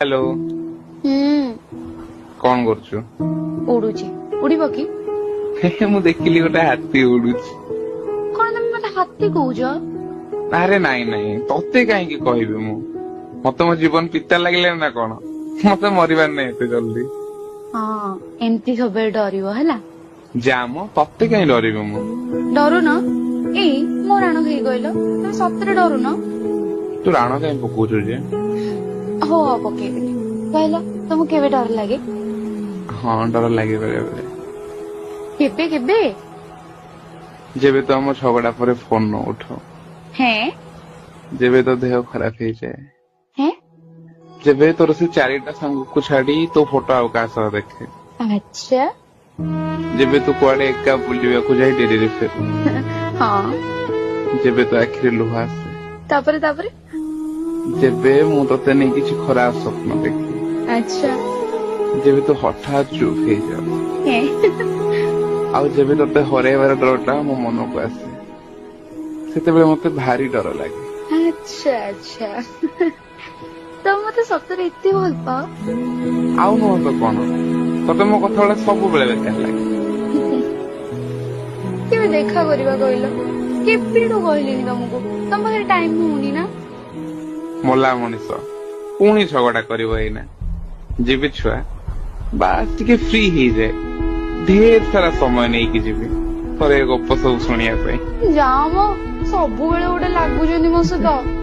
hello कौन करछु उड़ुची उड़ीब कि मु देखिली गोटे हाथी उड़ुची कौन तुम मत हाथी कहूज अरे नाई नाई तते कहीं कहबी मु मत मो जीवन पिता लगे ना कौन मत मरबार नहीं एते जल्दी हाँ एमती सब डर है जाम तते कहीं डरबी मु डरु न ए मो राण कही कहल तुम सतरे डरु न तू राण कहीं पकाउछु जे हो पकेबी कहल तुमको केवे डर लगे हाँ डर लगे बेले बेले केबे केबे जेबे तो हम झगड़ा पर फोन न उठो हैं जेबे तो देह खराब हो जाए हैं जेबे तोर से चारिटा संग को छाड़ी तो फोटो आउ का सह देखे अच्छा जेबे तू कुआडे एका बुलिया को जाई डेरी फिर हाँ जेबे तो आखिर लुहा से तापरे तापरे जेबे मु तते नहीं किछि खराब स्वप्न देखी अच्छा जेबे तो हठात चुप हो जाओ हैं आउ जेबे तते हरेबार डरटा मो मन को आसे सेते बेले मते भारी डर लागे अच्छा अच्छा तुम मत सतरे इतने भल पाओ आउ न तो कोन तते मो कथा वाला सब बेले बेकार लागे केवे देखा करबा कहल केपेडो कहलिनी तुमको तुम पाखे टाइम होनी ना मोला मनीष पुणी झगड़ा करिवो एना जीवी छुआ बास टिके फ्री ही जाए ढेर सारा समय नहीं कि जीवी पर गप सब शुणिया जाम सब बेले गोटे लागुचंदी मो सहित